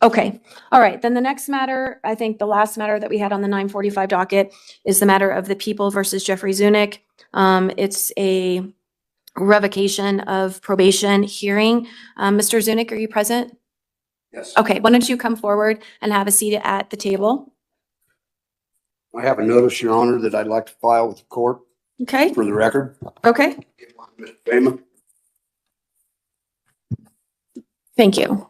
Okay. All right. Then the next matter, I think the last matter that we had on the 9:45 docket is the matter of the People versus Jeffrey Zunick. It's a revocation of probation hearing. Mr. Zunick, are you present? Yes. Okay. Why don't you come forward and have a seat at the table? I have a notice, Your Honor, that I'd like to file with the court Okay. for the record. Okay. Mr. Damon. Thank you.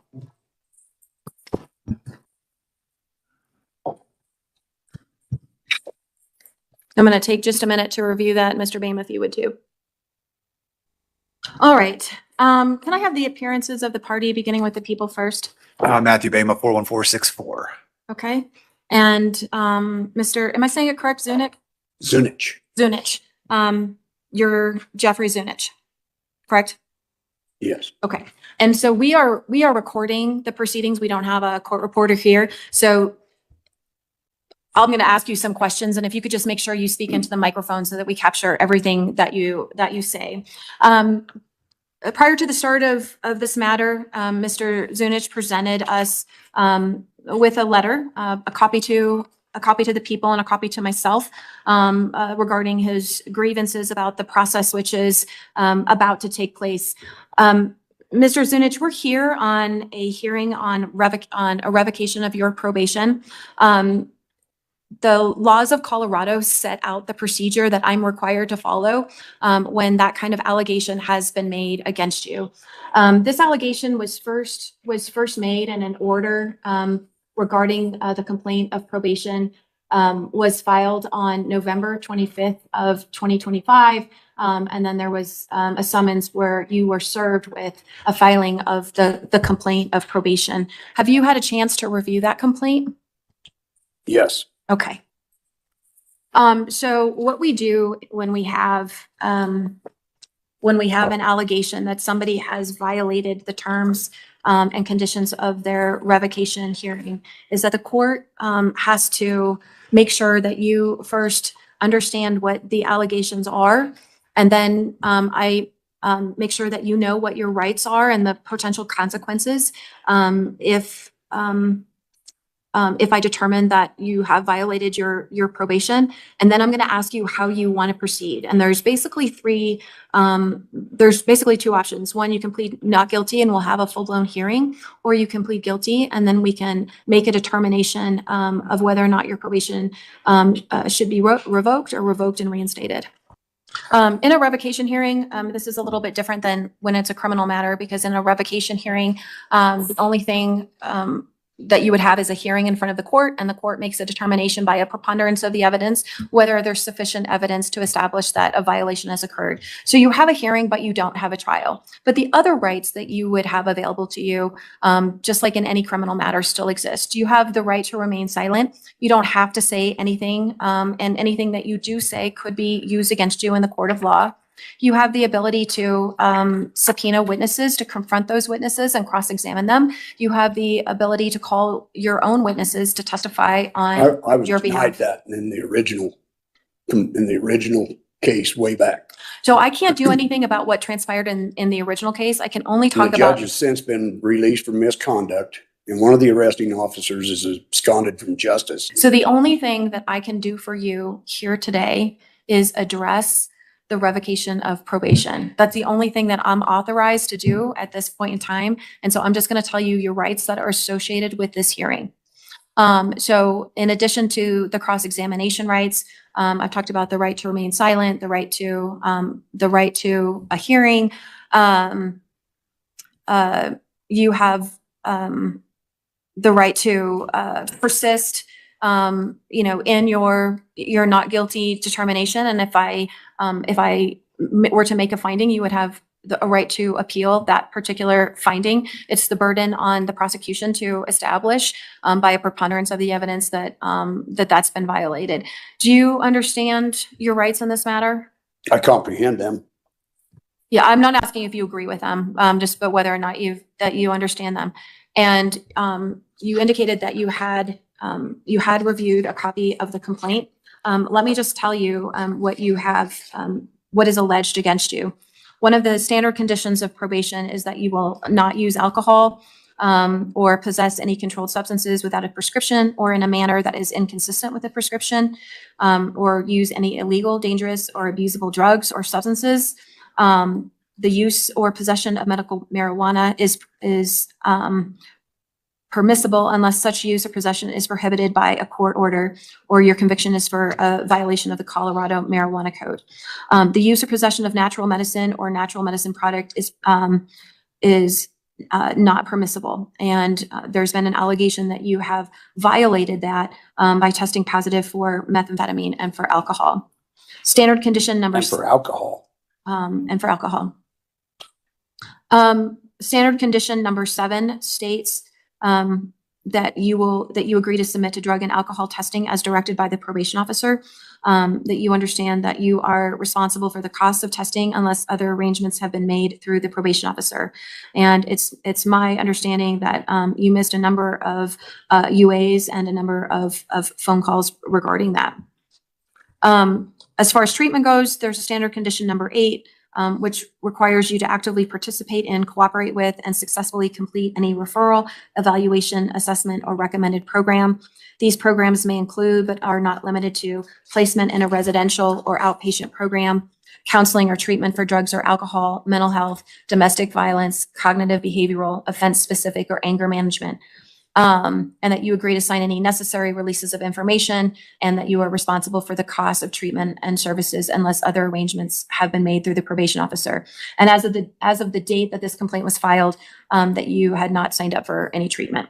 I'm going to take just a minute to review that. Mr. Bame, if you would too. All right. Can I have the appearances of the party beginning with the People first? Matthew Bama, 41464. Okay. And Mr. Am I saying it correct? Zunick? Zunich. Zunich. You're Jeffrey Zunich, correct? Yes. Okay. And so we are recording the proceedings. We don't have a court reporter here. So I'm going to ask you some questions, and if you could just make sure you speak into the microphone so that we capture everything that you say. Prior to the start of this matter, Mr. Zunich presented us with a letter, a copy to the People and a copy to myself regarding his grievances about the process which is about to take place. Mr. Zunich, we're here on a hearing on a revocation of your probation. The laws of Colorado set out the procedure that I'm required to follow when that kind of allegation has been made against you. This allegation was first made in an order regarding the complaint of probation was filed on November 25th of 2025. And then there was a summons where you were served with a filing of the complaint of probation. Have you had a chance to review that complaint? Yes. Okay. So what we do when we have an allegation that somebody has violated the terms and conditions of their revocation hearing is that the court has to make sure that you first understand what the allegations are, and then I make sure that you know what your rights are and the potential consequences if I determine that you have violated your probation. And then I'm going to ask you how you want to proceed. And there's basically two options. One, you can plead not guilty and we'll have a full-blown hearing, or you can plead guilty and then we can make a determination of whether or not your probation should be revoked or revoked and reinstated. In a revocation hearing, this is a little bit different than when it's a criminal matter, because in a revocation hearing, the only thing that you would have is a hearing in front of the court, and the court makes a determination by a preponderance of the evidence whether there's sufficient evidence to establish that a violation has occurred. So you have a hearing, but you don't have a trial. But the other rights that you would have available to you, just like in any criminal matter, still exist. You have the right to remain silent. You don't have to say anything, and anything that you do say could be used against you in the court of law. You have the ability to subpoena witnesses, to confront those witnesses and cross-examine them. You have the ability to call your own witnesses to testify on I was your denied behalf. that in the original case way back. So I can't do anything about what transpired in the original case. I can only The talk judge about. has since been released for misconduct, and one of the arresting officers is absconded from justice. So the only thing that I can do for you here today is address the revocation of probation. That's the only thing that I'm authorized to do at this point in time. And so I'm just going to tell you your rights that are associated with this hearing. So in addition to the cross-examination rights, I've talked about the right to remain silent, the right to a hearing. You have the right to persist, in your not guilty determination. And if I were to make a finding, you would have a right to appeal that particular finding. It's the burden on the prosecution to establish by a preponderance of the evidence that that's been violated. Do you understand your rights in this matter? I comprehend them. Yeah, I'm not asking if you agree with them, just but whether or not you understand them. And you indicated that you had reviewed a copy of the complaint. Let me just tell you what you have, what is alleged against you. One of the standard conditions of probation is that you will not use alcohol or possess any controlled substances without a prescription or in a manner that is inconsistent with a prescription, or use any illegal, dangerous, or abusable drugs or substances. The use or possession of medical marijuana is permissible unless such use or possession is prohibited by a court order or your conviction is for a violation of the Colorado Marijuana Code. The use or possession of natural medicine or natural medicine product is not permissible. And there's been an allegation that you have violated that by testing positive for methamphetamine and for alcohol. Standard condition number And for alcohol. and for alcohol. Standard condition number 7 states that you agree to submit to drug and alcohol testing as directed by the probation officer, that you understand that you are responsible for the cost of testing unless other arrangements have been made through the probation officer. And it's my understanding that you missed a number of UAs and a number of phone calls regarding that. As far as treatment goes, there's a standard condition number 8, which requires you to actively participate in, cooperate with, and successfully complete any referral, evaluation, assessment, or recommended program. These programs may include, but are not limited to, placement in a residential or outpatient program, counseling or treatment for drugs or alcohol, mental health, domestic violence, cognitive behavioral, offense-specific, or anger management. And that you agree to sign any necessary releases of information and that you are responsible for the cost of treatment and services unless other arrangements have been made through the probation officer. And as of the date that this complaint was filed, that you had not signed up for any treatment.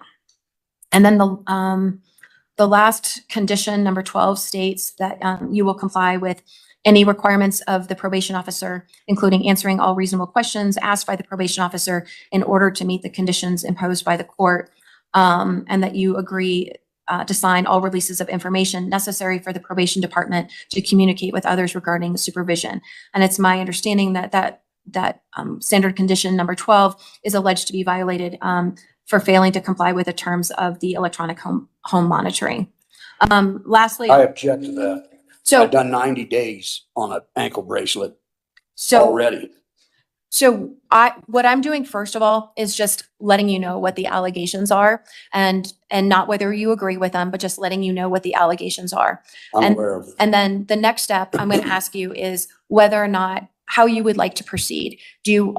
And then the last condition, number 12, states that you will comply with any requirements of the probation officer, including answering all reasonable questions asked by the probation officer in order to meet the conditions imposed by the court. And that you agree to sign all releases of information necessary for the probation department to communicate with others regarding supervision. And it's my understanding that standard condition number 12 is alleged to be violated for failing to comply with the terms of the electronic home monitoring. Lastly, I object to that. so I've done 90 days on an ankle bracelet so already. So what I'm doing first of all is just letting you know what the allegations are and not whether you agree with them, but just letting you know what the allegations are. I'm aware of it. And then the next step I'm going to ask you is whether or not how you would like to proceed. Do you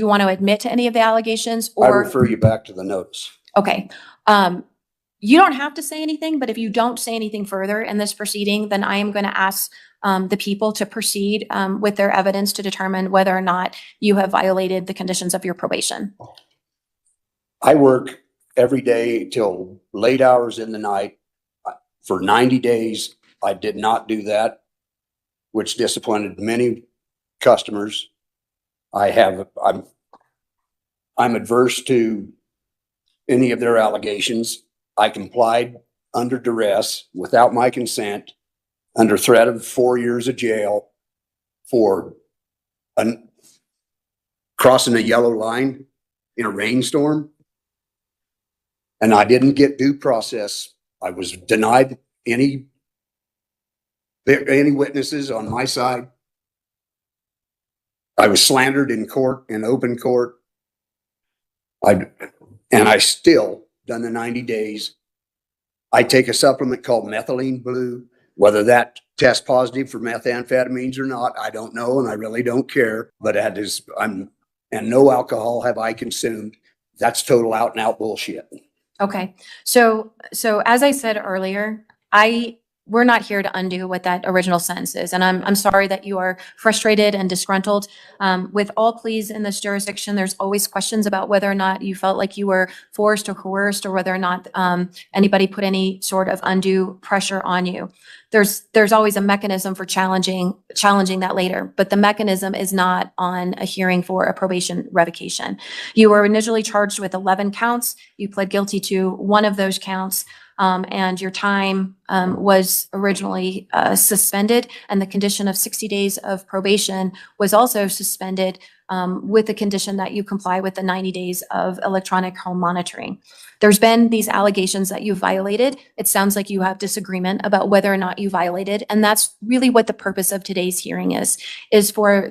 want to admit to any of the allegations I or refer you back to the notes. okay. You don't have to say anything, but if you don't say anything further in this proceeding, then I am going to ask the people to proceed with their evidence to determine whether or not you have violated the conditions of your probation. I work every day till late hours in the night. For 90 days, I did not do that, which disappointed many customers. I'm adverse to any of their allegations. I complied under duress without my consent, under threat of 4 years of jail for crossing a yellow line in a rainstorm. And I didn't get due process. I was denied any witnesses on my side. I was slandered in court, in open court. I still done the 90 days. I take a supplement called methylene blue. Whether that tests positive for methamphetamines or not, I don't know, and I really don't care. But and no alcohol have I consumed. That's total out and out bullshit. Okay. So as I said earlier, we're not here to undo what that original sentence is. And I'm sorry that you are frustrated and disgruntled. With all pleas in this jurisdiction, there's always questions about whether or not you felt like you were forced or coerced or whether or not anybody put any sort of undue pressure on you. There's always a mechanism for challenging that later, but the mechanism is not on a hearing for a probation revocation. You were initially charged with 11 counts. You pled guilty to one of those counts. And your time was originally suspended, and the condition of 60 days of probation was also suspended with the condition that you comply with the 90 days of electronic home monitoring. There's been these allegations that you violated. It sounds like you have disagreement about whether or not you violated, and that's really what the purpose of today's hearing is for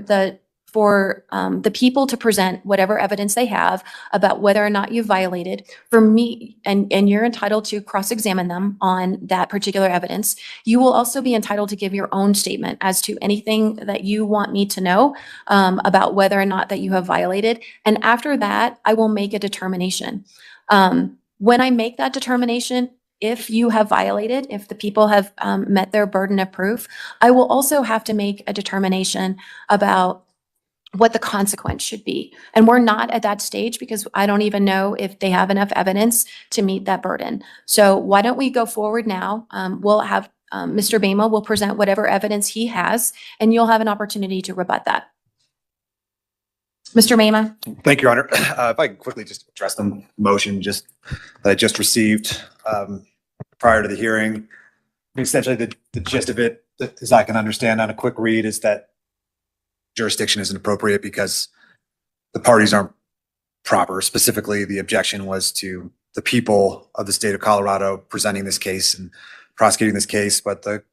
for the people to present whatever evidence they have about whether or not you violated. For me, and you're entitled to cross-examine them on that particular evidence. You will also be entitled to give your own statement as to anything that you want me to know about whether or not that you have violated. And after that, I will make a determination. When I make that determination, if you have violated, if the people have met their burden of proof, I will also have to make a determination about what the consequence should be. And we're not at that stage because I don't even know if they have enough evidence to meet that burden. So why don't we go forward now? We'll have Mr. Bama will present whatever evidence he has, and you'll have an opportunity to rebut that. Mr. Bama? Thank you, Your Honor. If I can quickly just address the motion that I just received prior to the hearing. Essentially, the gist of it, as I can understand on a quick read, is that jurisdiction isn't appropriate because the parties aren't proper. Specifically, the objection was to the people of the state of Colorado presenting this case and prosecuting this case, but the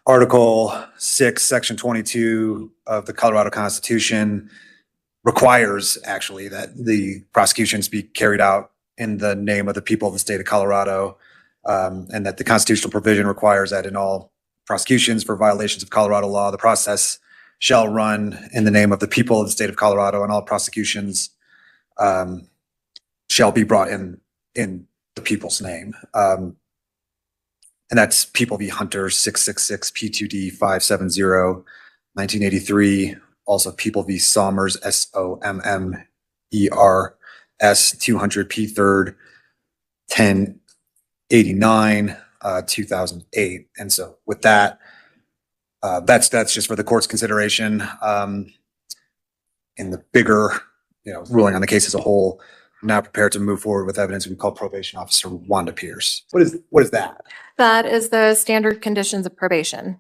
Article 6, Section 22 of the Colorado Constitution requires actually that the prosecutions be carried out in the name of the people of the state of Colorado, and that the constitutional provision requires that in all prosecutions for violations of Colorado law, the process shall run in the name of the people of the state of Colorado, and all prosecutions shall be brought in the people's name. And that's People v. Hunter 666 P2D 570 1983. Also People v. Sommers SOMMERS 200 P3rd 1089 2008. And so with that, that's just for the court's consideration. In the bigger, ruling on the case as a whole, I'm now prepared to move forward with evidence we call Probation Officer Wanda Pierce. What is that? That is the standard conditions of probation.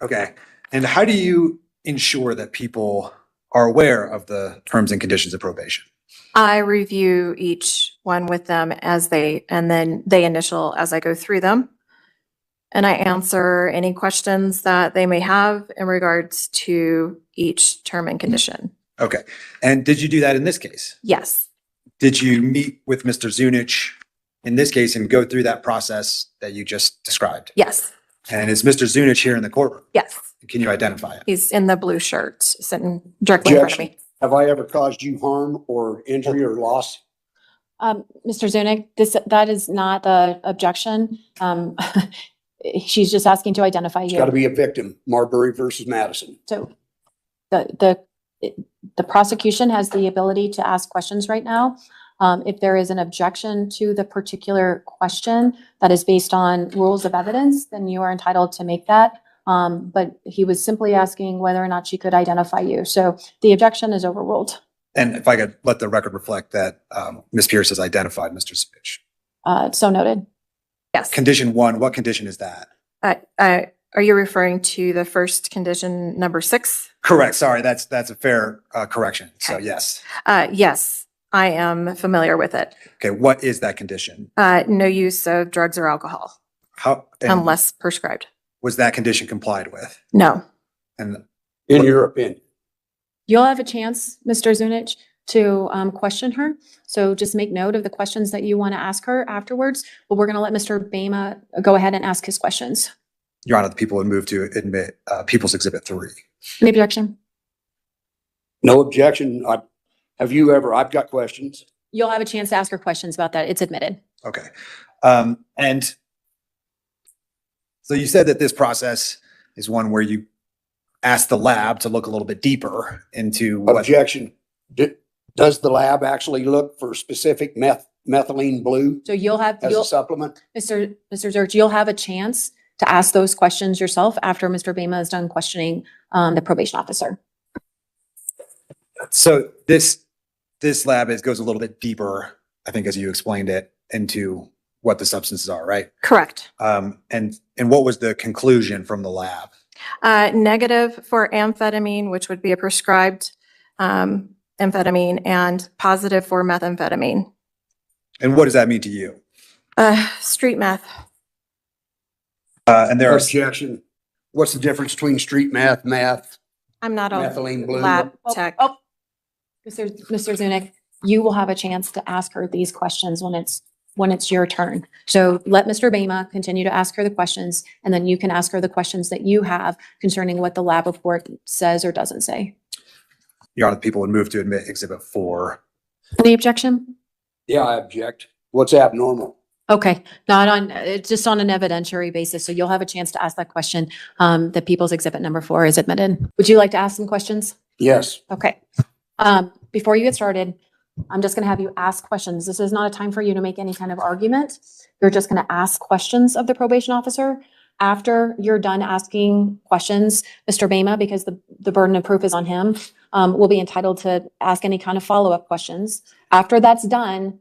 Okay. And how do you ensure that people are aware of the terms and conditions of probation? I review each one with them and then they initial as I go through them. And I answer any questions that they may have in regards to each term and condition. Okay. And did you do that in this case? Yes. Did you meet with Mr. Zunich in this case and go through that process that you just described? Yes. And is Mr. Zunich here in the courtroom? Yes. Can you identify him? He's in the blue shirt sitting directly in front of me. Have I ever caused you harm or injury or loss? Mr. Zunick, that is not the objection. She's just asking to identify It's got to you. be a victim, Marbury versus Madison. So the prosecution has the ability to ask questions right now. If there is an objection to the particular question that is based on rules of evidence, then you are entitled to make that. But he was simply asking whether or not she could identify you. So the objection is overruled. And if I could let the record reflect that Ms. Pierce has identified Mr. Zunich. So noted. Yes. Condition 1, what condition is that? Are you referring to the first condition, number 6? Correct. Sorry, that's a fair correction. So Okay. yes. Yes, I am familiar with it. Okay, what is that condition? No use of drugs or alcohol And unless prescribed. was that condition complied with? No. And In your opinion, You'll have a chance, Mr. Zunich, to question her. So just make note of the questions that you want to ask her afterwards. But we're going to let Mr. Bama go ahead and ask his questions. Your Honor, the people would move to admit People's Exhibit 3. Any objection? no objection. I've got questions. You'll have a chance to ask her questions about that. It's admitted. Okay. And so you said that this process is one where you ask the lab to look a little bit deeper into what. Objection. Does the lab actually look for specific methylene blue So you'll have, as a supplement? Mr. Zurich, you'll have a chance to ask those questions yourself after Mr. Bama is done questioning the probation officer. So this lab goes a little bit deeper, I think, as you explained it, into what the substances are, right? Correct. And what was the conclusion from the lab? Negative for amphetamine, which would be a prescribed amphetamine, and positive for methamphetamine. And what does that mean to you? Street meth. And there are, Objection. What's the difference between street meth, I'm not a methylene blue? lab Oh, tech. oh. Mr. Zunick, you will have a chance to ask her these questions when it's your turn. So let Mr. Bama continue to ask her the questions, and then you can ask her the questions that you have concerning what the lab report says or doesn't say. Your Honor, people would move to admit Exhibit 4. Any objection? Yeah, I object. What's abnormal? Okay, not on, it's just on an evidentiary basis, so you'll have a chance to ask that question. The People's Exhibit number 4 is admitted. Would you like to ask some questions? Yes. Okay. Before you get started, I'm just gonna have you ask questions. This is not a time for you to make any kind of argument. You're just gonna ask questions of the probation officer. After you're done asking questions, Mr. Bama, because the burden of proof is on him, will be entitled to ask any kind of follow-up questions. After that's done,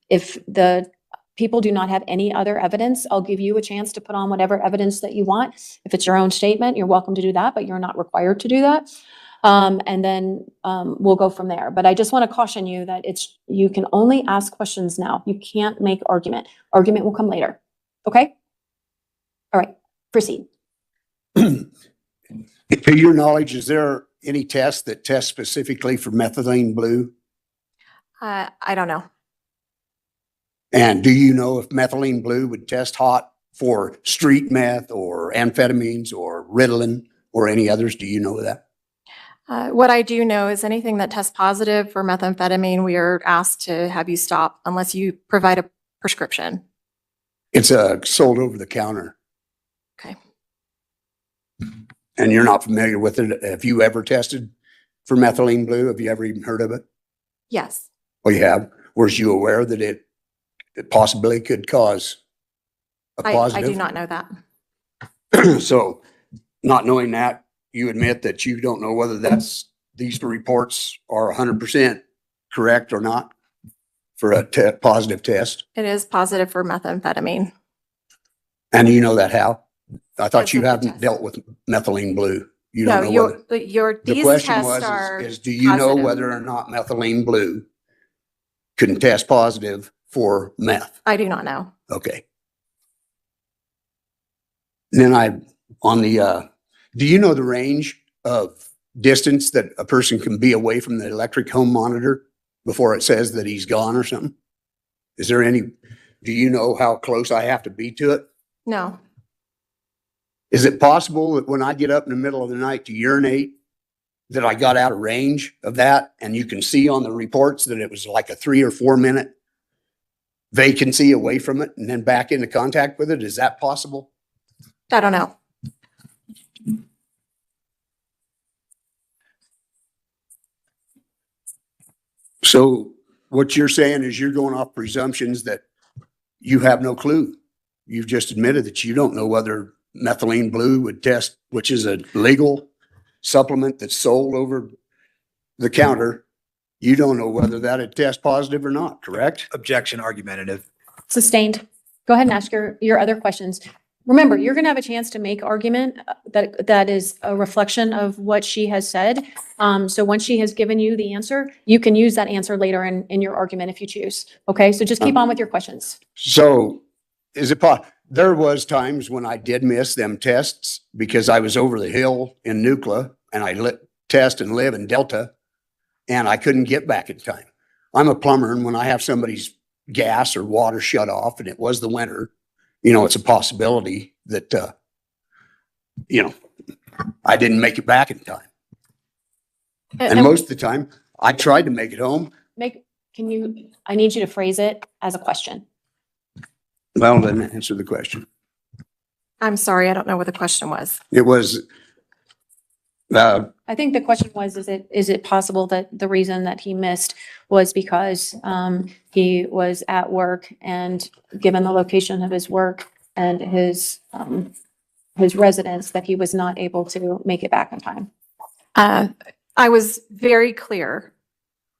if the people do not have any other evidence, I'll give you a chance to put on whatever evidence that you want. If it's your own statement, you're welcome to do that, but you're not required to do that. And then we'll go from there. But I just want to caution you that you can only ask questions now. You can't make argument. Argument will come later. Okay? All right, proceed. To your knowledge, is there any test that tests specifically for methylene blue? I don't know. And do you know if methylene blue would test hot for street meth or amphetamines or Ritalin or any others? Do you know that? What I do know is anything that tests positive for methamphetamine, we are asked to have you stop unless you provide a prescription. It's sold over the counter. Okay. And you're not familiar with it. Have you ever tested for methylene blue? Have you ever even heard of it? Yes. Well, you have. Was you aware that it possibly could cause a I positive? do not know that. So not knowing that, you admit that you don't know whether these reports are 100% correct or not for a positive test. It is positive for methamphetamine. And you know that how? I thought Because you of the haven't test. dealt with methylene blue. You No, don't know whether. your, The these question tests are was, is do you know positive. whether or not methylene blue can test positive for meth? I do not know. Okay. Then do you know the range of distance that a person can be away from the electric home monitor before it says that he's gone or something? Do you know how close I have to be to it? No. Is it possible that when I get up in the middle of the night to urinate, that I got out of range of that? And you can see on the reports that it was like a 3 or 4 minute vacancy away from it and then back into contact with it. Is that possible? I don't know. So what you're saying is you're going off presumptions that you have no clue. You've just admitted that you don't know whether methylene blue would test, which is a legal supplement that's sold over the counter. You don't know whether that'd test positive or not, correct? Objection argumentative. Sustained. Go ahead and ask your other questions. Remember, you're going to have a chance to make argument that is a reflection of what she has said. So once she has given you the answer, you can use that answer later in your argument if you choose. Okay, so just keep on with your questions. So there was times when I did miss them tests because I was over the hill in Nucla and I test and live in Delta and I couldn't get back in time. I'm a plumber, and when I have somebody's gas or water shut off and it was the winter, it's a possibility that, I didn't make it back in time. And most of the time I tried to make it home. I need you to phrase it as a question. Well, then answer the question. I'm sorry. I don't know what the question was. It was, I think the question was, is it possible that the reason that he missed was because he was at work, and given the location of his work and his residence, that he was not able to make it back in time? I was very clear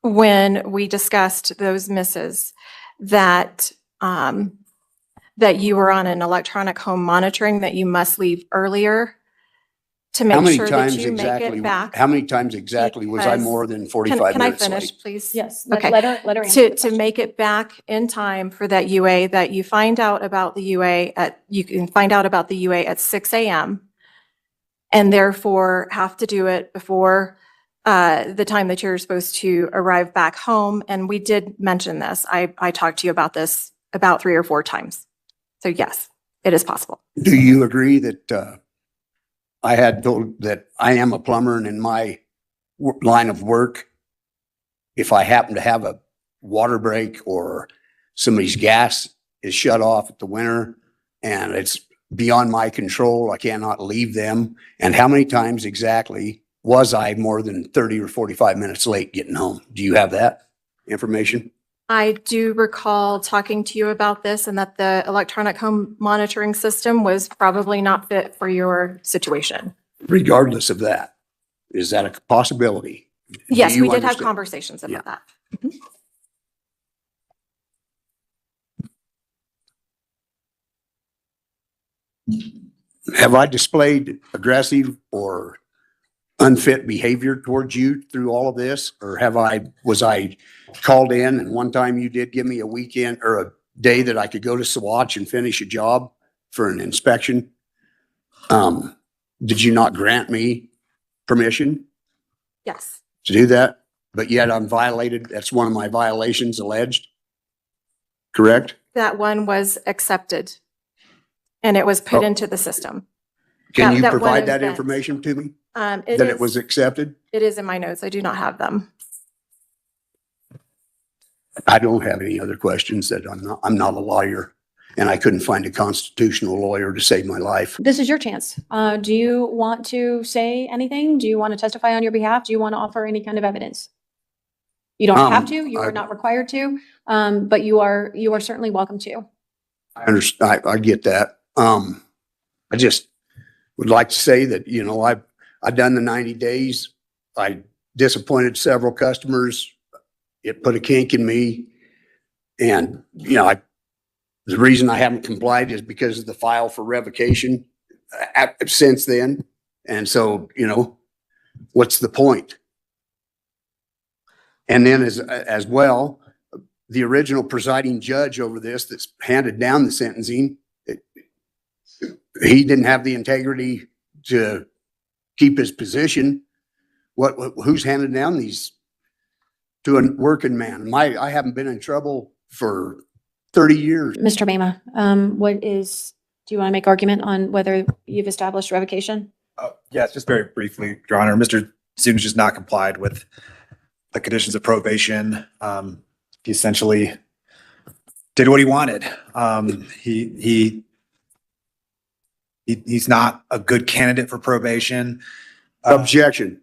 when we discussed those misses that that you were on an electronic home monitoring, that you must leave earlier to how make many sure that times you make exactly, it back. how many times exactly was I Because- more than 45 Can I minutes finish, late? please? Yes. Okay. Let her answer the To question. make it back in time for that UA, that you find out about the UA you can find out about the UA at 6 a.m. and therefore have to do it before the time that you're supposed to arrive back home. And we did mention this. I talked to you about this about 3 or 4 times. So yes, it is possible. Do you agree that I had told that I am a plumber, and in my line of work, if I happen to have a water break or somebody's gas is shut off at the winter and it's beyond my control, I cannot leave them. And how many times exactly was I more than 30 or 45 minutes late getting home? Do you have that information? I do recall talking to you about this and that the electronic home monitoring system was probably not fit for your situation. Regardless of that, is that a possibility? Yes, Do we you did have understand? conversations about that. Have I displayed aggressive or unfit behavior towards you through all of this? Or was I called in and one time you did give me a weekend or a day that I could go to Swatch and finish a job for an inspection? Did you not grant me permission Yes, to do that? But yet I'm violated. That's one of my violations alleged. Correct? that one was accepted and it was put Oh. into the system. Can you that one provide that event. information to me? It That it was is, accepted? it is in my notes. I do not have them. I don't have any other questions. That I'm not a lawyer, and I couldn't find a constitutional lawyer to save my life. This is your chance. Do you want to say anything? Do you want to testify on your behalf? Do you want to offer any kind of evidence? You don't have to, you are not required to, but you are certainly welcome to. I understand. I get that. I just would like to say that, I've done the 90 days. I disappointed several customers. It put a kink in me. And, the reason I haven't complied is because of the file for revocation since then. And so, what's the point? And then as well, the original presiding judge over this that's handed down the sentencing, he didn't have the integrity to keep his position. Who's handed down these to a working man? I haven't been in trouble for 30 years. Mr. Bama, do you want to make argument on whether you've established revocation? Yes, just very briefly, Your Honor. Mr. Zunic has not complied with the conditions of probation. He essentially did what he wanted. He's not a good candidate for probation. Objection.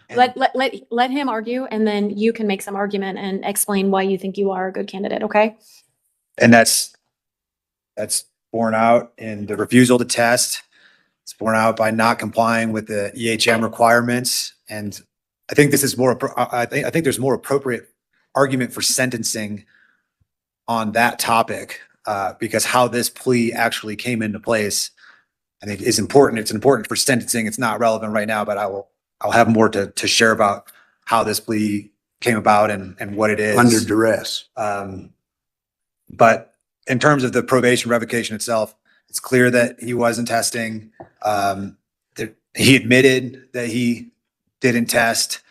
Let him argue, and then you can make some argument and explain why you think you are a good candidate, okay? And that's borne out in the refusal to test. It's borne out by not complying with the EHM requirements. And I think this is I think there's more appropriate argument for sentencing on that topic, because how this plea actually came into place, I think is important. It's important for sentencing. It's not relevant right now, but I'll have more to share about how this plea came about and what it is. Under duress. But in terms of the probation revocation itself, it's clear that he wasn't testing. He admitted that he didn't test.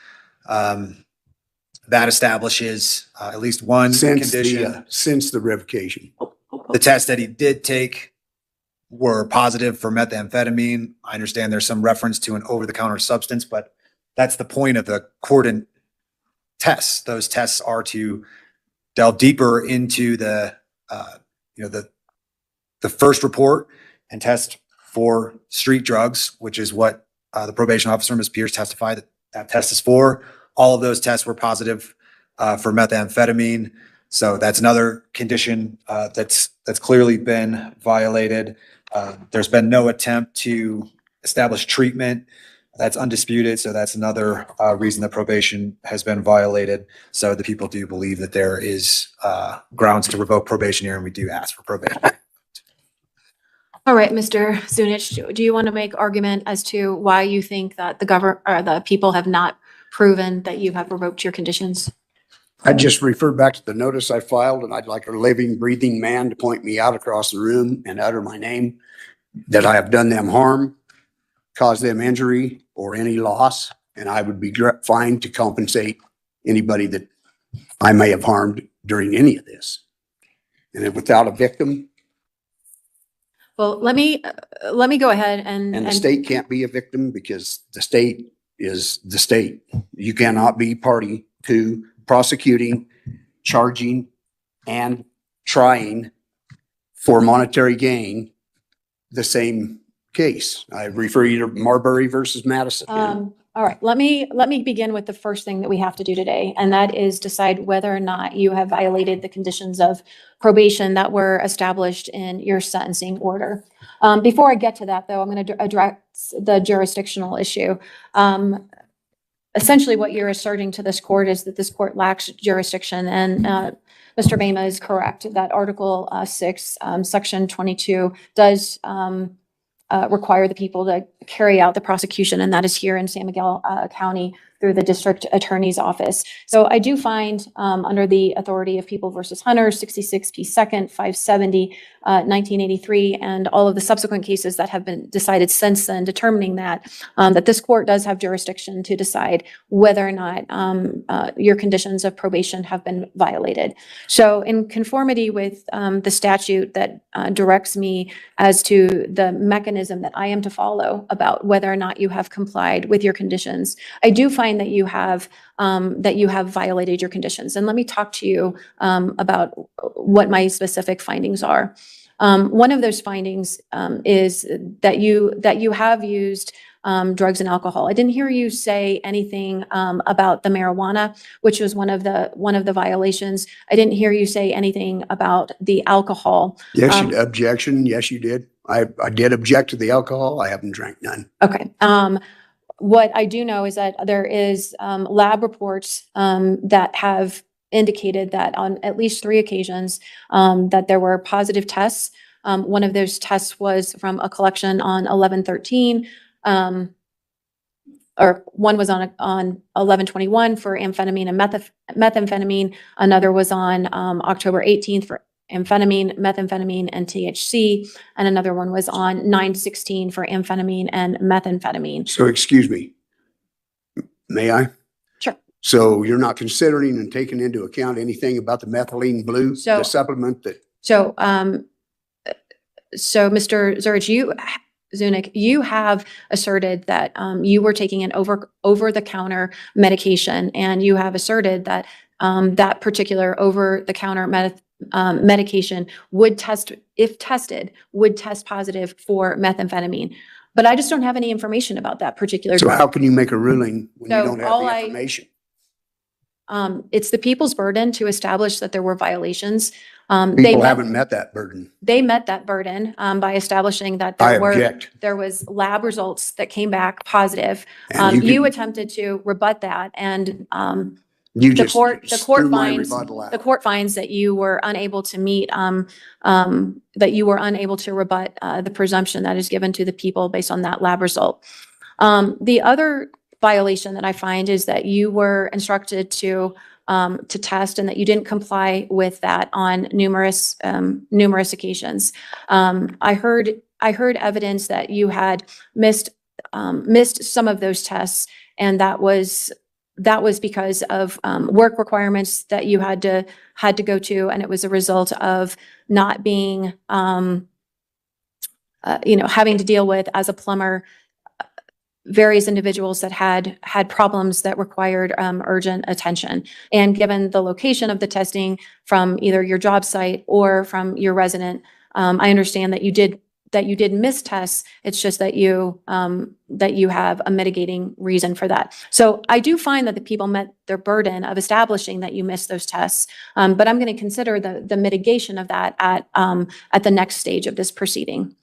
That establishes at least one condition. Since the revocation. The tests that he did take were positive for methamphetamine. I understand there's some reference to an over-the-counter substance, but that's the point of the Corden tests. Those tests are to delve deeper into the first report and test for street drugs, which is what the probation officer, Ms. Pierce, testified that test is for. All of those tests were positive for methamphetamine. So that's another condition that's clearly been violated. There's been no attempt to establish treatment. That's undisputed. So that's another reason that probation has been violated. So the people do believe that there is grounds to revoke probation here, and we do ask for probation. All right, Mr. Zunic, do you want to make argument as to why you think that the people have not proven that you have revoked your conditions? I just refer back to the notice I filed, and I'd like a living, breathing man to point me out across the room and utter my name, that I have done them harm. cause them injury or any loss, and I would be fine to compensate anybody that I may have harmed during any of this. And if without a victim, Well, let me go ahead and the and state can't be a victim because the state is the state. You cannot be party to prosecuting, charging, and trying for monetary gain the same case. I refer you to Marbury versus Madison. all right, let me begin with the first thing that we have to do today, and that is decide whether or not you have violated the conditions of probation that were established in your sentencing order. Before I get to that, though, I'm going to address the jurisdictional issue. Essentially, what you're asserting to this court is that this court lacks jurisdiction, and Mr. Bama is correct that Article 6, Section 22 does require the people to carry out the prosecution, and that is here in San Miguel County through the district attorney's office. So I do find under the authority of People versus Hunter, 66p second, 570, 1983, and all of the subsequent cases that have been decided since then, determining that that this court does have jurisdiction to decide whether or not your conditions of probation have been violated. So in conformity with the statute that directs me as to the mechanism that I am to follow about whether or not you have complied with your conditions, I do find that you have violated your conditions. And let me talk to you about what my specific findings are. One of those findings is that you have used drugs and alcohol. I didn't hear you say anything about the marijuana, which was one of the violations. I didn't hear you say anything about the alcohol. Yes, you objection. Yes, you did. I did object to the alcohol. I haven't drank none. Okay. What I do know is that there is lab reports that have indicated that on at least 3 occasions that there were positive tests. One of those tests was from a collection on 11/13, or one was on 11/21 for amphetamine and methamphetamine. Another was on October 18th for amphetamine, methamphetamine, and THC, and another one was on 9/16 for amphetamine and methamphetamine. So excuse me, may I? Sure. So you're not considering and taking into account anything about the methylene blue, So- the supplement that, So, Mr. Zunick, you have asserted that you were taking an over-the-counter medication, and you have asserted that that particular over-the-counter medication would test, if tested, would test positive for methamphetamine. But I just don't have any information about that particular so drug. how can you make a ruling when you So don't have all the information? It's the people's burden to establish that there were violations. They People met- haven't met that burden. They met that burden by establishing that I there object. was lab results that came back positive. And You can- attempted to rebut that, and you the just court threw my finds rebuttal out. the court finds that you were unable to meet that you were unable to rebut the presumption that is given to the people based on that lab result. The other violation that I find is that you were instructed to test, and that you didn't comply with that on numerous occasions. I heard evidence that you had missed some of those tests, and that was because of work requirements that you had to go to, and it was a result of not being having to deal with, as a plumber, various individuals that had problems that required urgent attention. And given the location of the testing from either your job site or from your resident, I understand that you did miss tests. It's just that you have a mitigating reason for that. So I do find that the people met their burden of establishing that you missed those tests, but I'm going to consider the mitigation of that at the next stage of this proceeding.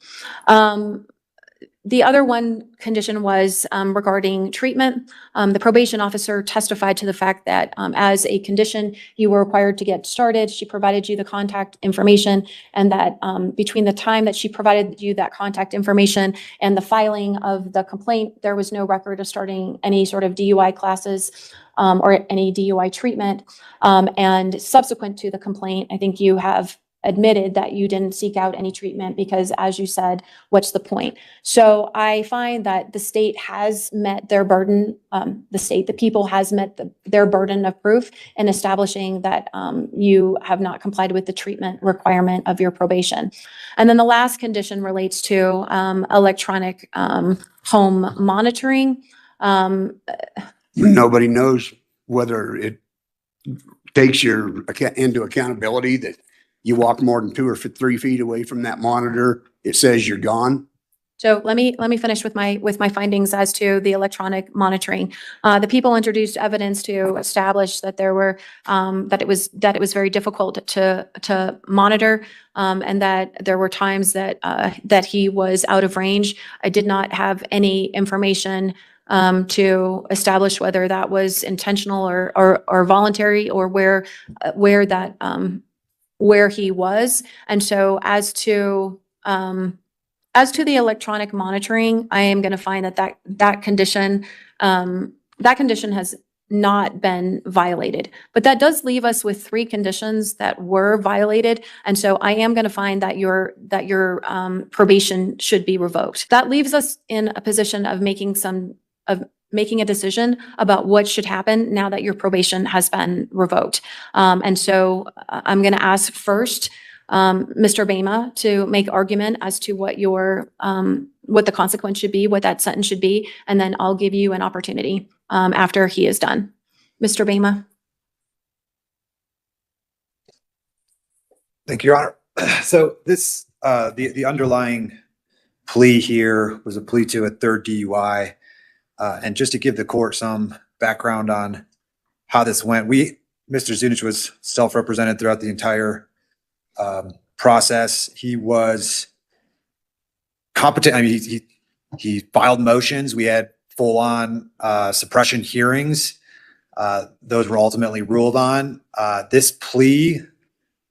The other one condition was regarding treatment. The probation officer testified to the fact that as a condition, you were required to get started. She provided you the contact information, and that between the time that she provided you that contact information and the filing of the complaint, there was no record of starting any sort of DUI classes or any DUI treatment. And subsequent to the complaint, I think you have admitted that you didn't seek out any treatment because, as you said, what's the point? So I find that the state has met their burden, the people has met their burden of proof in establishing that you have not complied with the treatment requirement of your probation. And then the last condition relates to electronic home monitoring. Nobody knows whether it takes into accountability that you walk more than 2 or 3 feet away from that monitor, it says you're gone. So let me finish with my findings as to the electronic monitoring. The people introduced evidence to establish that there were that it was very difficult to monitor, and that there were times that he was out of range. I did not have any information to establish whether that was intentional or voluntary, or where he was. And so as to the electronic monitoring, I am going to find that condition has not been violated. But that does leave us with 3 conditions that were violated. And so I am going to find that your probation should be revoked. That leaves us in a position of making a decision about what should happen now that your probation has been revoked. And so I'm going to ask first Mr. Bema to make argument as to what the consequence should be, what that sentence should be, and then I'll give you an opportunity after he is done. Mr. Bema. Thank you, Your Honor. So this, the underlying plea here was a plea to a 3rd DUI. And just to give the court some background on how this went, Mr. Zunich was self-represented throughout the entire process. He was competent. I mean, he filed motions. We had full-on suppression hearings. Those were ultimately ruled on. This plea,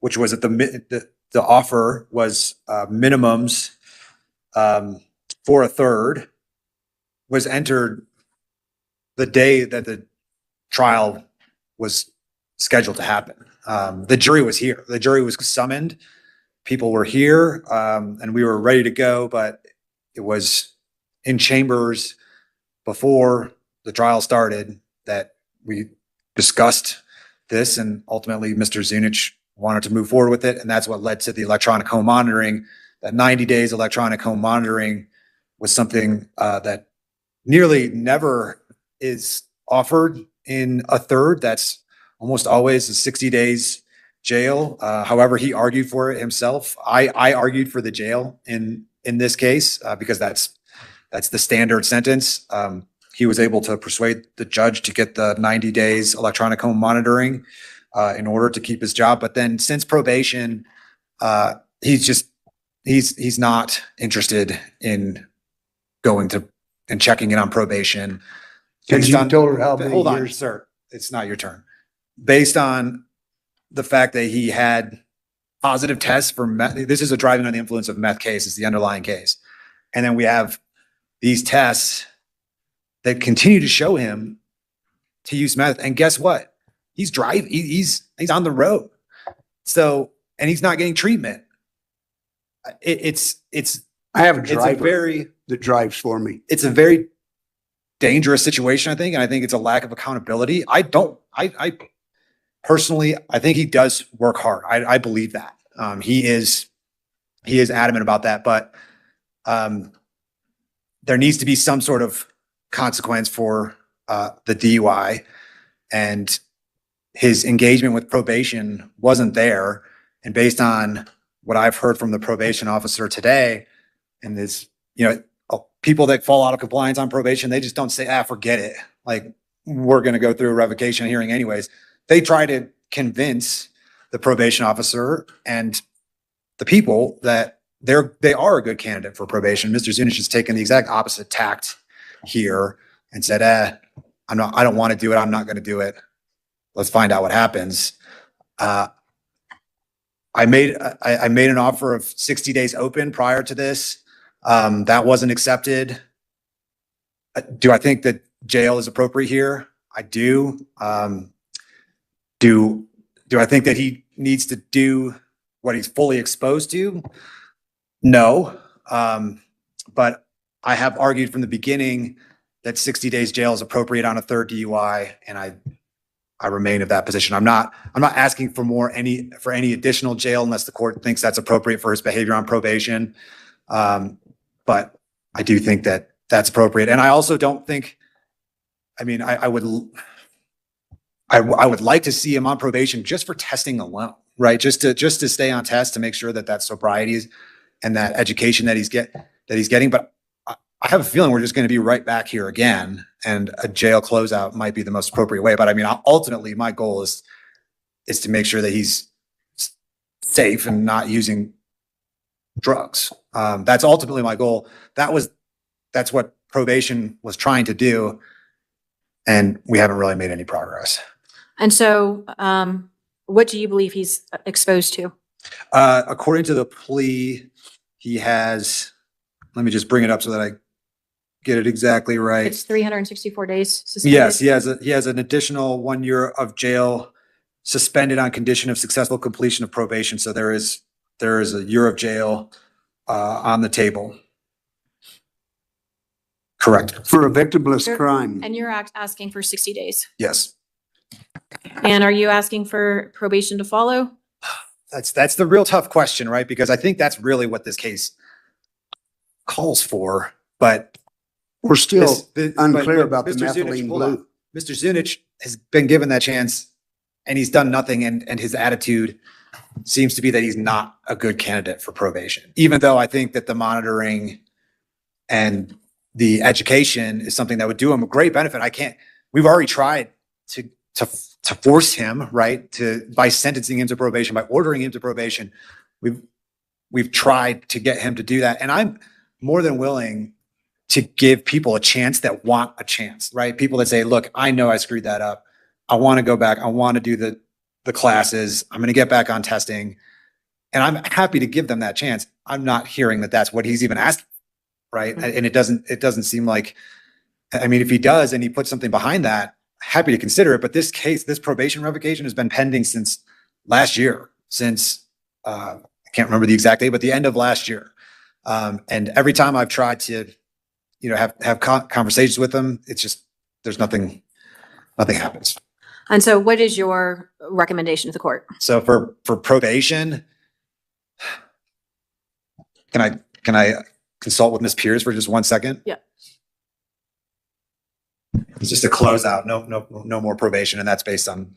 which was at the offer was minimums for a 3rd, was entered the day that the trial was scheduled to happen. The jury was here. The jury was summoned. People were here, and we were ready to go, but it was in chambers before the trial started that we discussed this, and ultimately Mr. Zunich wanted to move forward with it, and that's what led to the electronic home monitoring. That 90 days electronic home monitoring was something that nearly never is offered in a 3rd. That's almost always a 60 days jail. However, he argued for it himself. I argued for the jail in this case because that's the standard sentence. He was able to persuade the judge to get the 90 days electronic home monitoring in order to keep his job. But then since probation, he's not interested in going to and checking in on probation. Since you told her how many Hold on, years? sir. It's not your turn. Based on the fact that he had positive tests for meth, this is a driving under the influence of meth case, is the underlying case. And then we have these tests that continue to show him to use meth. And guess what? He's driving, he's on the road. So, and he's not getting treatment. I have a It's a driver that drives for me. it's a very dangerous situation, I think. And I think it's a lack of accountability. I personally, I think he does work hard. I believe that. He is adamant about that, but there needs to be some sort of consequence for the DUI, and his engagement with probation wasn't there. And based on what I've heard from the probation officer today, and this, people that fall out of compliance on probation, they just don't say, forget it. Like, we're going to go through a revocation hearing anyways. They try to convince the probation officer and the people that they are a good candidate for probation. Mr. Zunich has taken the exact opposite tact here and said, I don't want to do it. I'm not going to do it. Let's find out what happens. I made an offer of 60 days open prior to this. That wasn't accepted. Do I think that jail is appropriate here? I do. Do I think that he needs to do what he's fully exposed to? No. But I have argued from the beginning that 60 days jail is appropriate on a third DUI, and I remain of that position. I'm not asking for any additional jail unless the court thinks that's appropriate for his behavior on probation. But I do think that that's appropriate. And I also don't think, I mean, I would like to see him on probation just for testing alone, right? Just to stay on test to make sure that that sobriety is and that education that he's getting. But I have a feeling we're just going to be right back here again, and a jail closeout might be the most appropriate way. But I mean, ultimately, my goal is to make sure that he's safe and not using drugs. That's ultimately my goal. That's what probation was trying to do, and we haven't really made any progress. And so, what do you believe he's exposed to? According to the plea, he has, let me just bring it up so that I get it exactly right. It's 364 days suspended? Yes, he has an additional 1 year of jail suspended on condition of successful completion of probation. So there is a year of jail on the table. Correct. For a victimless crime. And you're asking for 60 days. Yes. And are you asking for probation to follow? That's the real tough question, right? Because I think that's really what this case calls for. But We're still but unclear about the Mr. Zunich, methylene hold on. blue. Mr. Zunich has been given that chance and he's done nothing. And his attitude seems to be that he's not a good candidate for probation, even though I think that the monitoring and the education is something that would do him a great benefit. We've already tried to force him, right, by sentencing him to probation, by ordering him to probation. We've tried to get him to do that. And I'm more than willing to give people a chance that want a chance, right? People that say, look, I know I screwed that up. I want to go back. I want to do the classes. I'm going to get back on testing. And I'm happy to give them that chance. I'm not hearing that that's what he's even asked, right? And it doesn't seem like, I mean, if he does and he puts something behind that, happy to consider it. But this probation revocation has been pending since last year, I can't remember the exact date, but the end of last year. And every time I've tried to, have conversations with them, it's just, there's nothing happens. And so what is your recommendation to the court? So for probation, can I consult with Ms. Pierce for just 1 second? Yeah. It's just a closeout, no more probation. And that's based on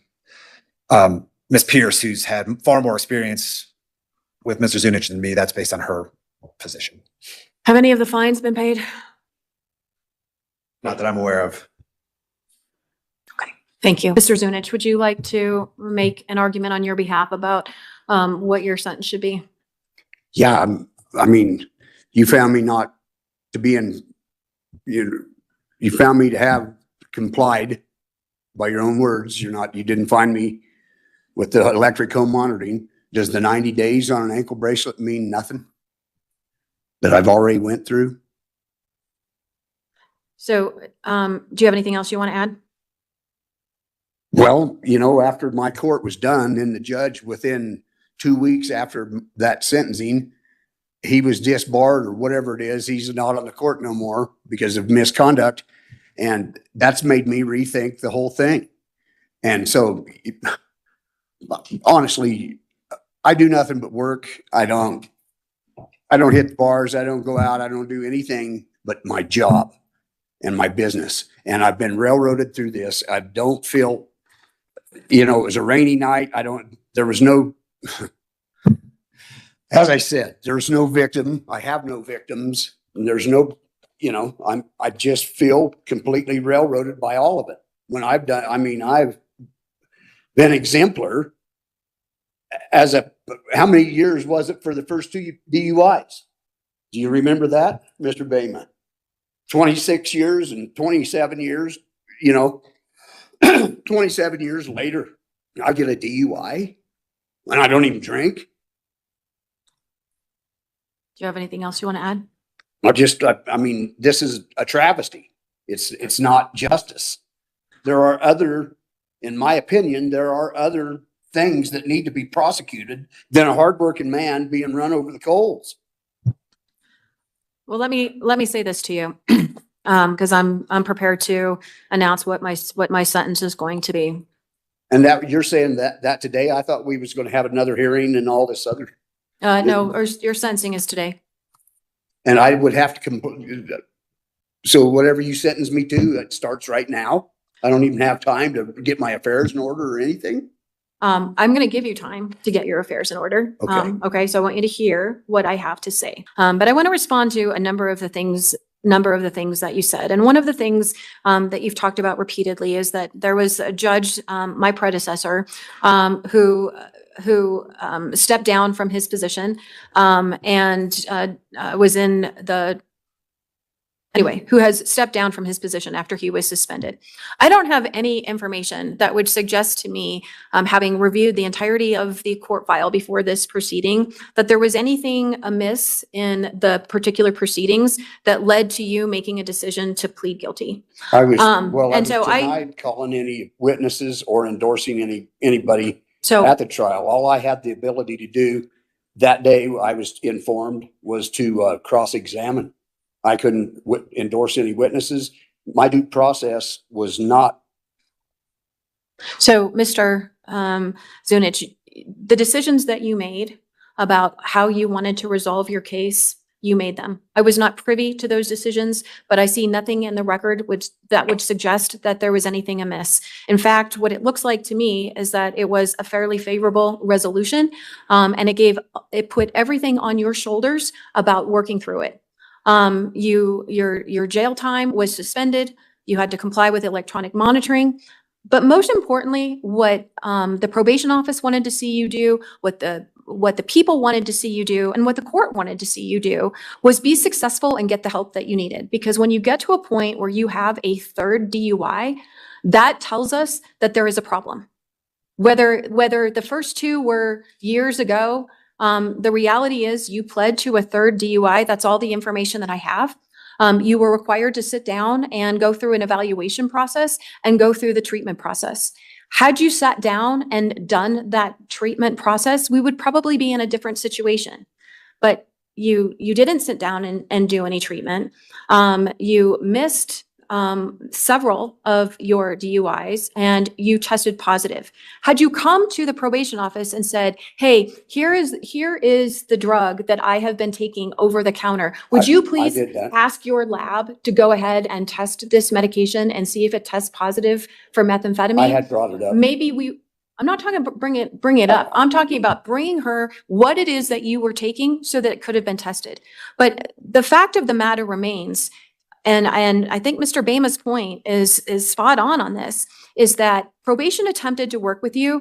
Ms. Pierce, who's had far more experience with Mr. Zunich than me. That's based on her position. Have any of the fines been paid? Not that I'm aware of. Okay, thank you. Mr. Zunich, would you like to make an argument on your behalf about what your sentence should be? Yeah, I mean, you found me not to be in, you found me to have complied by your own words. You didn't find me with the electric home monitoring. Does the 90 days on an ankle bracelet mean nothing that I've already went through? So, do you have anything else you want to add? Well, after my court was done, then the judge, within 2 weeks after that sentencing, he was disbarred or whatever it is. He's not on the court no more because of misconduct. And that's made me rethink the whole thing. And so honestly, I do nothing but work. I don't hit the bars. I don't go out. I don't do anything but my job and my business. And I've been railroaded through this. I don't feel, it was a rainy night. There was no, as I said, there's no victim. I have no victims. And there's no, I just feel completely railroaded by all of it. When I've been exemplar how many years was it for the first 2 DUIs? Do you remember that, Mr. Bayman? 26 years and 27 years, 27 years later, I get a DUI and I don't even drink. Do you have anything else you want to add? This is a travesty. It's not justice. In my opinion, there are other things that need to be prosecuted than a hardworking man being run over the coals. Well, let me say this to you, because I'm prepared to announce what my sentence is going to be. And that, you're saying that today? I thought we was gonna have another hearing and all this other, No, your sentencing is today. and I would have to so whatever you sentence me to, it starts right now? I don't even have time to get my affairs in order or anything? I'm going to give you time to get your affairs in order. Okay. Okay, so I want you to hear what I have to say. But I want to respond to a number of the things that you said. And one of the things that you've talked about repeatedly is that there was a judge, my predecessor, who stepped down from his position and was in the anyway, who has stepped down from his position after he was suspended. I don't have any information that would suggest to me, having reviewed the entirety of the court file before this proceeding, that there was anything amiss in the particular proceedings that led to you making a decision to plead guilty. I was, and I was so I- denied calling any witnesses or endorsing anybody So, at the trial. All I had the ability to do that day, I was informed, was to cross-examine. I couldn't endorse any witnesses. My due process was not. so Mr. Zunich, the decisions that you made about how you wanted to resolve your case, you made them. I was not privy to those decisions, but I see nothing in the record that would suggest that there was anything amiss. In fact, what it looks like to me is that it was a fairly favorable resolution, and it put everything on your shoulders about working through it. Your jail time was suspended. You had to comply with electronic monitoring. But most importantly, what the probation office wanted to see you do, what the people wanted to see you do, and what the court wanted to see you do was be successful and get the help that you needed. Because when you get to a point where you have a third DUI, that tells us that there is a problem. Whether the first two were years ago, the reality is you pled to a third DUI. That's all the information that I have. You were required to sit down and go through an evaluation process and go through the treatment process. Had you sat down and done that treatment process, we would probably be in a different situation. But you didn't sit down and do any treatment. You missed several of your DUIs and you tested positive. Had you come to the probation office and said, hey, here is the drug that I have been taking over the counter. Would you please did that. ask your lab to go ahead and test this medication and see if it tests positive for methamphetamine? I had brought it up. I'm not talking about bring it up. I'm talking about bringing her what it is that you were taking so that it could have been tested. But the fact of the matter remains, and I think Mr. Bama's point is spot on this, is that probation attempted to work with you.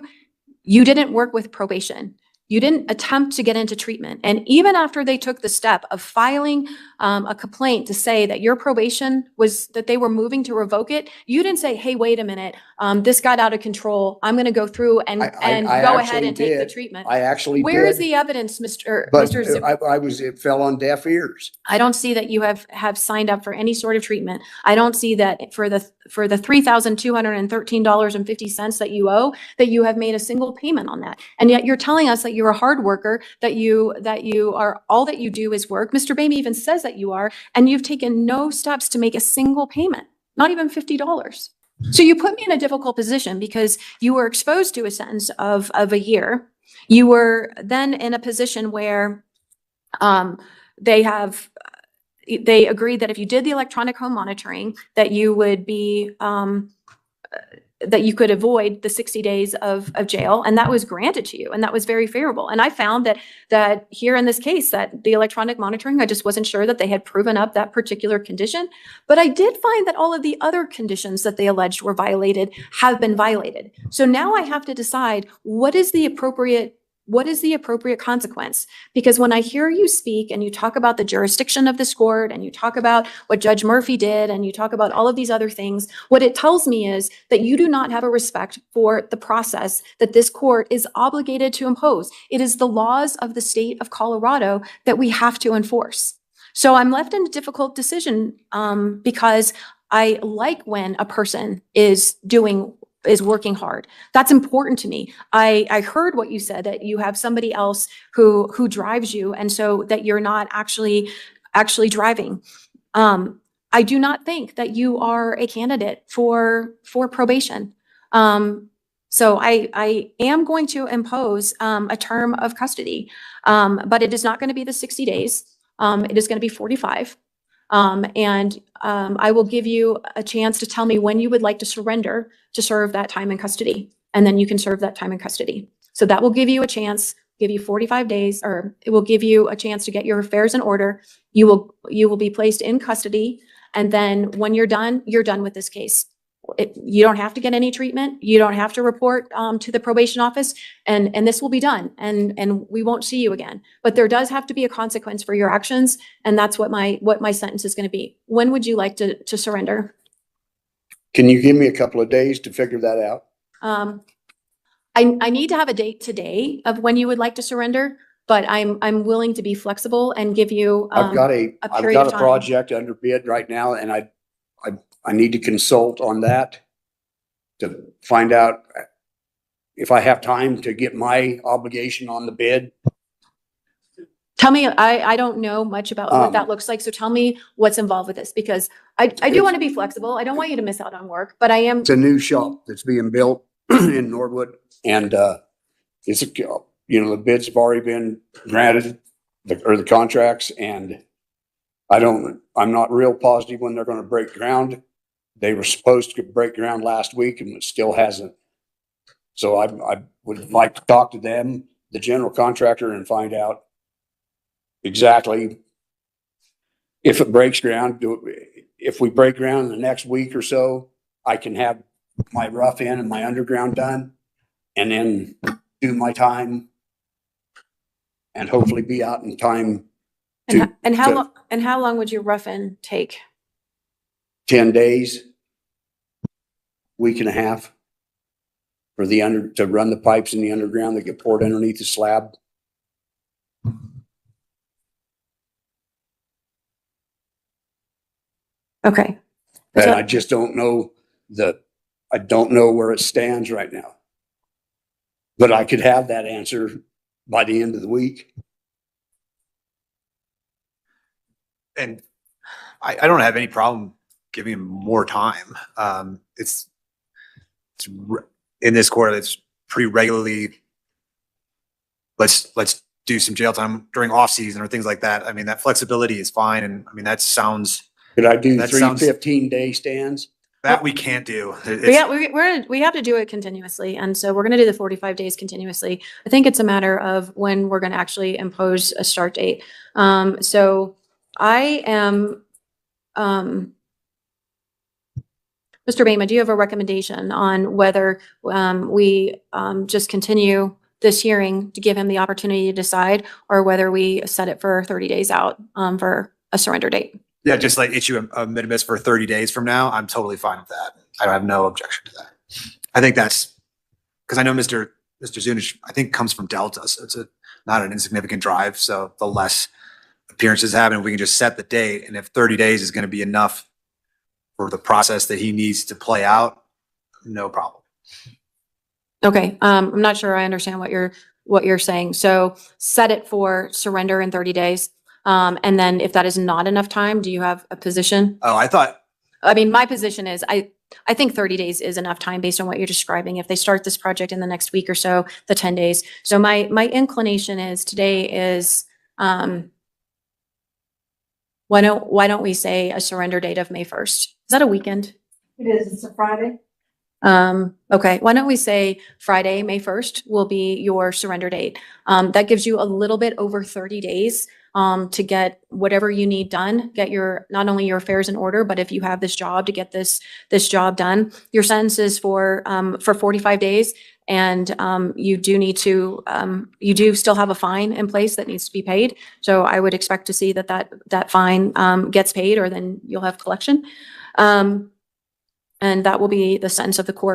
You didn't work with probation. You didn't attempt to get into treatment. And even after they took the step of filing a complaint to say that your probation was, that they were moving to revoke it, you didn't say, hey, wait a minute, this got out of control. I'm going to go through and go ahead and take the treatment. I actually did. Where is the evidence, Mr. But Mr. it fell on deaf ears. I don't see that you have signed up for any sort of treatment. I don't see that for the $3,213.50 that you owe, that you have made a single payment on that. And yet you're telling us that you're a hard worker, that you are, all that you do is work. Mr. Bamey even says that you are, and you've taken no steps to make a single payment, not even $50. So you put me in a difficult position because you were exposed to a sentence of a year. You were then in a position where they agreed that if you did the electronic home monitoring, that you would be, that you could avoid the 60 days of jail. And that was granted to you. And that was very favorable. And I found that here in this case, that the electronic monitoring, I just wasn't sure that they had proven up that particular condition. But I did find that all of the other conditions that they alleged were violated have been violated. So now I have to decide what is the appropriate consequence? Because when I hear you speak and you talk about the jurisdiction of this court and you talk about what Judge Murphy did and you talk about all of these other things, what it tells me is that you do not have a respect for the process that this court is obligated to impose. It is the laws of the state of Colorado that we have to enforce. So I'm left in a difficult decision because I like when a person is doing working hard. That's important to me. I heard what you said, that you have somebody else who drives you, and so that you're not actually driving. I do not think that you are a candidate for probation. So I am going to impose a term of custody, but it is not going to be the 60 days. It is going to be 45. I will give you a chance to tell me when you would like to surrender to serve that time in custody, and then you can serve that time in custody. So that will give you a chance, give you 45 days, or it will give you a chance to get your affairs in order. You will be placed in custody, and then when you're done with this case. You don't have to get any treatment. You don't have to report to the probation office, and this will be done, and we won't see you again. But there does have to be a consequence for your actions, and that's what my sentence is going to be. When would you like to surrender? Can you give me a couple of days to figure that out? I need to have a date today of when you would like to surrender, but I'm willing to be flexible and give you I've got a period of time. project under bid right now, and I need to consult on that to find out if I have time to get my obligation on the bid. Tell me, I don't know much about what that looks like, so tell me what's involved with this, because I do want to be flexible. I don't want you to miss out on work, but I am. It's a new shop that's being built in Norwood, and it's the bids have already been granted, the contracts, and I'm not real positive when they're going to break ground. They were supposed to break ground last week, and it still hasn't. So I would like to talk to them, the general contractor, and find out exactly if it breaks ground. If we break ground in the next week or so, I can have my rough end and my underground done, and then do my time, and hopefully be out in time. And how long would your rough end take? 10 days, week and a half for to run the pipes in the underground that get poured underneath the slab. Okay. And I just don't know where it stands right now. But I could have that answer by the end of the week. And I don't have any problem giving him more time. It's in this court, it's pretty regularly, let's do some jail time during off season or things like that. I mean, that flexibility is fine. And I mean, that sounds. Could I do That 3 sounds- 15-day stands? That we can't do. Yeah, we have to do it continuously, and so we're going to do the 45 days continuously. I think it's a matter of when we're going to actually impose a start date. So I am, Mr. Bama, do you have a recommendation on whether we just continue this hearing to give him the opportunity to decide, or whether we set it for 30 days out for a surrender date? Yeah, just like issue a minimus for 30 days from now. I'm totally fine with that. I have no objection to that. I think that's because I know Mr. Zunich, I think, comes from Delta, so it's not an insignificant drive. So the less appearances happen, we can just set the date. And if 30 days is going to be enough for the process that he needs to play out, no problem. Okay, I'm not sure I understand what you're saying. So set it for surrender in 30 days. And then if that is not enough time, do you have a position? Oh, I mean, my position is I think 30 days is enough time based on what you're describing. If they start this project in the next week or so, the 10 days. So my inclination is today is, why don't we say a surrender date of May 1st? Is that a weekend? It is, it's a Friday. Okay, why don't we say Friday, May 1st will be your surrender date. That gives you a little bit over 30 days to get whatever you need done, get not only your affairs in order, but if you have this job, to get this job done. Your sentence is for 45 days, and you do still have a fine in place that needs to be paid. So I would expect to see that fine gets paid, or then you'll have collection. And that will be the sentence of the court.